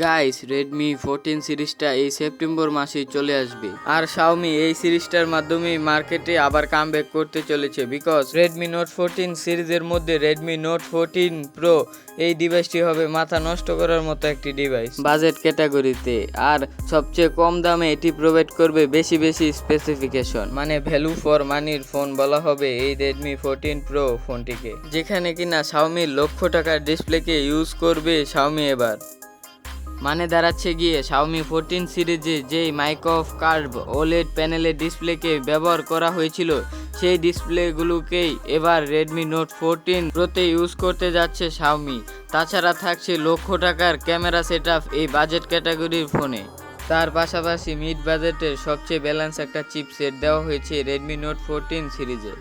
Guys, Redmi 14 সিরিজটা এই September মাসেই চলে আসবে। আর শাওমি এই সিরিজটার মাধ্যমে মার্কেটে আবার কামব্যাক করতে চলেছে, বিকজ রেডমি নোট 14 সিরিজের মধ্যে রেডমি নোট 14 প্রো এই ডিভাইসটি হবে মাথা নষ্ট করার মতো একটি ডিভাইস বাজেট ক্যাটাগরিতে। আর সবচেয়ে কম দামে এটি প্রোভাইড করবে বেশি স্পেসিফিকেশন, মানে ভ্যালু ফর মানির ফোন বলা হবে এই রেডমি 14 প্রো ফোনটিকে, যেখানে কিনা শাওমির লক্ষ টাকার ডিসপ্লেকে ইউজ করবে শাওমি এবার। মানে দাঁড়াচ্ছে গিয়ে শাওমি 14 সিরিজে যেই মাইক্রো কার্ভ ওলেড প্যানেলের ডিসপ্লেকে ব্যবহার করা হয়েছিল, সেই ডিসপ্লেগুলোকেই এবার রেডমি নোট 14 প্রোতে ইউজ করতে যাচ্ছে শাওমি। তাছাড়া থাকছে লক্ষ টাকার ক্যামেরা সেটআপ এই বাজেট ক্যাটাগরির ফোনে। তার পাশাপাশি মিড বাজেটের সবচেয়ে ব্যালেন্স একটা চিপসেট দেওয়া হয়েছে রেডমি নোট 14 সিরিজে।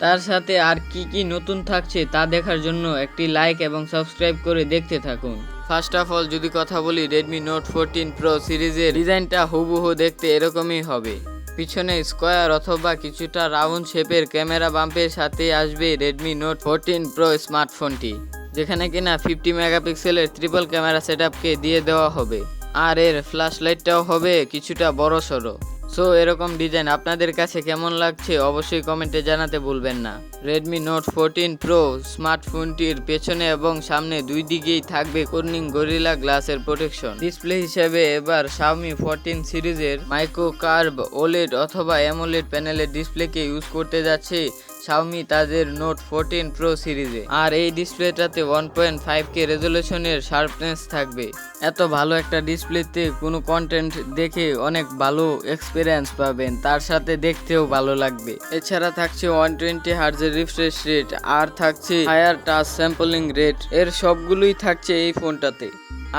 তার সাথে আর কি নতুন থাকছে তা দেখার জন্য একটি লাইক এবং সাবস্ক্রাইব করে দেখতে থাকুন। ফার্স্ট অফ অল যদি কথা বলি, রেডমি নোট 14 প্রো সিরিজের ডিজাইনটা হুবহু দেখতে এরকমই হবে। পিছনে স্কোয়ার অথবা কিছুটা রাউন্ড শেপের ক্যামেরা বাম্পের সাথে আসবে রেডমি নোট 14 প্রো স্মার্টফোনটি, যেখানে কিনা 50 মেগাপিক্সেলের ট্রিপল ক্যামেরা সেটআপকে দিয়ে দেওয়া হবে। আর এর ফ্ল্যাশ লাইটটাও হবে কিছুটা বড় সড়ো। সো এরকম ডিজাইন আপনাদের কাছে কেমন লাগছে অবশ্যই কমেন্টে জানাতে ভুলবেন না। রেডমি নোট 14 প্রো স্মার্টফোনটির পেছনে এবং সামনে দুই দিকেই থাকবে কর্নিং গরিলা গ্লাসের প্রোটেকশন। ডিসপ্লে হিসেবে এবার শাওমি 14 সিরিজের মাইক্রো কার্ভ ওলেড অথবা অ্যামোলেড প্যানেলের ডিসপ্লেকে ইউজ করতে যাচ্ছে শাওমি তাদের নোট 14 প্রো সিরিজে। আর এই ডিসপ্লেটাতে 1.5K রেজলিউশনের শার্পনেস থাকবে। এত ভালো একটা ডিসপ্লেতে কোনো কন্টেন্ট দেখে অনেক ভালো এক্সপিরিয়েন্স পাবেন, তার সাথে দেখতেও ভালো লাগবে। এছাড়া থাকছে 120 হার্জের রিফ্রেশ রেট, আর থাকছে হায়ার টাচ স্যাম্পলিং রেট, এর সবগুলোই থাকছে এই ফোনটাতে।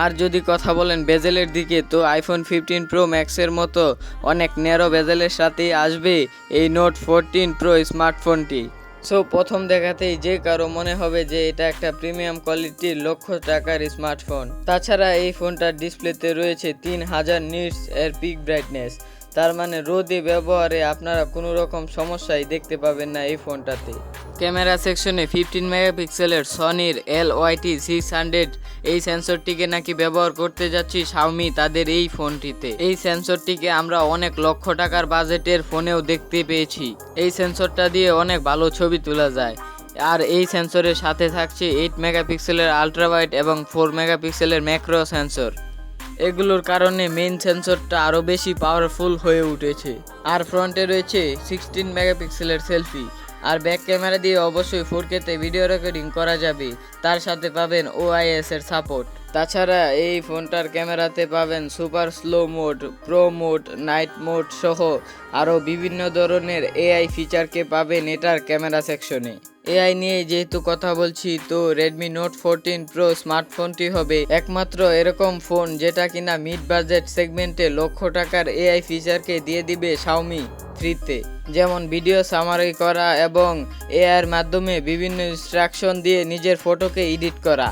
আর যদি কথা বলেন বেজেলের দিকে, তো আইফোন 15 প্রো ম্যাক্সের মতো অনেক ন্যারো বেজেলের সাথেই আসবে এই নোট 14 প্রো স্মার্টফোনটি। সো প্রথম দেখাতেই যে কারো মনে হবে যে এটা একটা প্রিমিয়াম কোয়ালিটির লক্ষ টাকার স্মার্টফোন। তাছাড়া এই ফোনটার ডিসপ্লেতে রয়েছে 3000 নিটস এর পিক ব্রাইটনেস, তার মানে রোদে ব্যবহারে আপনারা কোনো রকম সমস্যাই দেখতে পাবেন না এই ফোনটাতে। ক্যামেরা সেকশনে 15 মেগাপিক্সেলের সনির LYT600 এই সেন্সরটিকে নাকি ব্যবহার করতে যাচ্ছি শাওমি তাদের এই ফোনটিতে। এই সেন্সরটিকে আমরা অনেক লক্ষ টাকার বাজেটের ফোনেও দেখতে পেয়েছি। এই সেন্সরটা দিয়ে অনেক ভালো ছবি তোলা যায়। আর এই সেন্সরের সাথে থাকছে 8 মেগাপিক্সেলের আলট্রা ওয়াইড এবং 4 মেগাপিক্সেলের ম্যাক্রো সেন্সর। এগুলোর কারণে মেইন সেন্সরটা আরও বেশি পাওয়ারফুল হয়ে উঠেছে। আর ফ্রন্টে রয়েছে 16 মেগাপিক্সেলের সেলফি। আর ব্যাক ক্যামেরা দিয়ে অবশ্যই 4K-তে ভিডিও রেকর্ডিং করা যাবে, তার সাথে পাবেন OIS এর সাপোর্ট। তাছাড়া এই ফোনটার ক্যামেরাতে পাবেন super slow mode, pro mode, night mode সহ আরও বিভিন্ন ধরনের AI ফিচারকে পাবেন এটার ক্যামেরা সেকশনে। AI নিয়ে যেহেতু কথা বলছি, তো রেডমি নোট 14 প্রো স্মার্টফোনটি হবে একমাত্র এরকম ফোন যেটা কিনা মিড বাজেট সেগমেন্টে লক্ষ টাকার AI ফিচারকে দিয়ে দিবে শাওমি ফ্রিতে, যেমন ভিডিও সামারি করা এবং এআইয়ের মাধ্যমে বিভিন্ন ইনস্ট্রাকশন দিয়ে নিজের ফটোকে এডিট করা।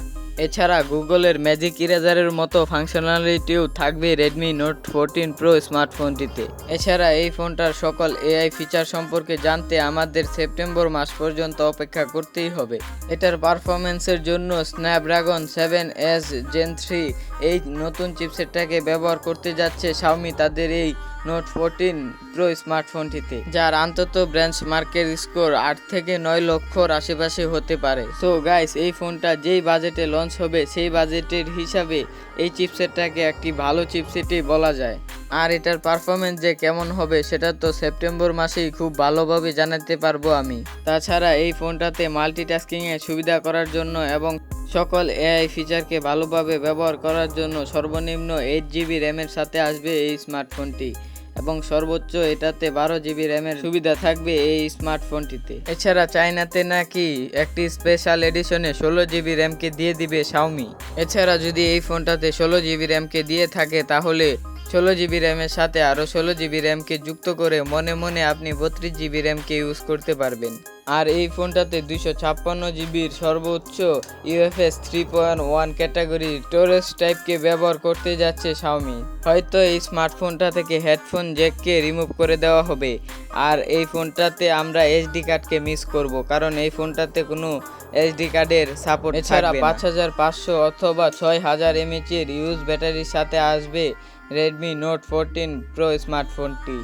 এছাড়া গুগলের ম্যাজিক ইরেজারের মতো ফাংশনালিটিও থাকবে রেডমি নোট 14 প্রো স্মার্টফোনটিতে। এছাড়া এই ফোনটার সকল AI ফিচার সম্পর্কে জানতে আমাদের সেপ্টেম্বর মাস পর্যন্ত অপেক্ষা করতেই হবে। এটার পারফরমেন্সের জন্য স্ন্যাপড্রাগন 7S Gen 3 এই নতুন চিপসেটটাকে ব্যবহার করতে যাচ্ছে শাওমি তাদের এই নোট 14 প্রো স্মার্টফোনটিতে, যার অন্তত বেঞ্চমার্কের স্কোর 8 থেকে 9 লক্ষর আশেপাশে হতে পারে। সো গাইস, এই ফোনটা যেই বাজেটে লঞ্চ হবে সেই বাজেটের হিসাবে এই চিপসেটটাকে একটি ভালো চিপসেটই বলা যায়। আর এটার পারফরমেন্স যে কেমন হবে সেটা তো সেপ্টেম্বর মাসেই খুব ভালোভাবে জানাতে পারবো আমি। তাছাড়া এই ফোনটাতে মাল্টিটাস্কিংয়ের সুবিধা করার জন্য এবং সকল AI ফিচারকে ভালোভাবে ব্যবহার করার জন্য সর্বনিম্ন 8GB র্যামের সাথে আসবে এই স্মার্টফোনটি, এবং সর্বোচ্চ এটাতে 12GB র্যামের সুবিধা থাকবে এই স্মার্টফোনটিতে। এছাড়া চায়নাতে নাকি একটি স্পেশাল এডিশনে 16GB র্যামকে দিয়ে দিবে শাওমি। এছাড়া যদি এই ফোনটাতে 16GB র্যামকে দিয়ে থাকে, তাহলে 16GB র্যামের সাথে আরও 16GB র্যামকে যুক্ত করে মনে মনে আপনি 32GB র্যামকে ইউজ করতে পারবেন। আর এই ফোনটাতে 256GBর সর্বোচ্চ UFS 3.1 ক্যাটাগরির স্টোরেজ টাইপকে ব্যবহার করতে যাচ্ছে শাওমি। হয়তো এই স্মার্টফোনটা থেকে হেডফোন জ্যাককে রিমুভ করে দেওয়া হবে। আর এই ফোনটাতে আমরা SD কার্ডকে মিস করব, কারণ এই ফোনটাতে কোনো এসডি কার্ডের সাপোর্ট এছাড়া 5500 অথবা 6000 এমএইচ এর ইউজ ব্যাটারির সাথে আসবে রেডমি নোট 14 প্রো স্মার্টফোনটি।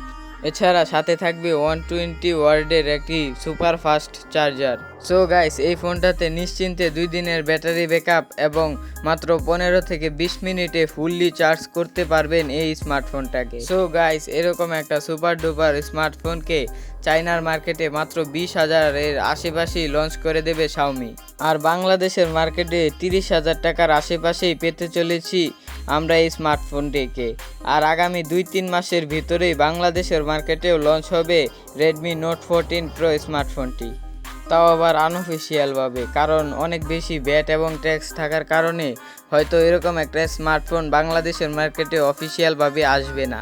এছাড়া সাথে থাকবে 120 ওয়াটের একটি super fast charger. So guys, এই ফোনটাতে নিশ্চিন্তে 2 দিনের ব্যাটারি ব্যাকআপ এবং মাত্র 15 থেকে 20 মিনিটে ফুললি চার্জ করতে পারবেন এই স্মার্টফোনটাকে। সো গাইস, এরকম একটা সুপার ডুপার স্মার্টফোনকে চায়নার মার্কেটে মাত্র 20,000 এর আশেপাশেই লঞ্চ করে দেবে শাওমি। আর বাংলাদেশের মার্কেটে 30,000 টাকার আশেপাশেই পেতে চলেছি আমরা এই স্মার্টফোনটিকে। আর আগামী 2-3 মাসের ভিতরেই বাংলাদেশের মার্কেটেও লঞ্চ হবে রেডমি নোট 14 প্রো স্মার্টফোনটি, তাও আবার আনঅফিসিয়ালভাবে, কারণ অনেক বেশি ব্যাট এবং ট্যাক্স থাকার কারণে হয়তো এরকম একটা স্মার্টফোন বাংলাদেশের মার্কেটে অফিসিয়ালভাবে আসবে না।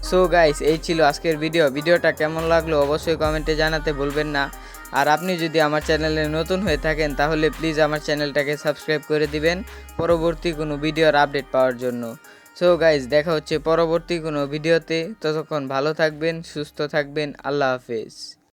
সো গাইস, এই ছিল আজকের ভিডিওটা কেমন লাগলো অবশ্যই কমেন্টে জানাতে ভুলবেন না। আর আপনি যদি আমার চ্যানেলে নতুন হয়ে থাকেন তাহলে প্লিজ আমার চ্যানেলটাকে সাবস্ক্রাইব করে দিবেন পরবর্তী কোনো ভিডিওর আপডেট পাওয়ার জন্য। সো গাইস, দেখা হচ্ছে পরবর্তী কোনো ভিডিওতে। ততক্ষণ ভালো থাকবেন, সুস্থ থাকবেন। আল্লাহ হাফেজ।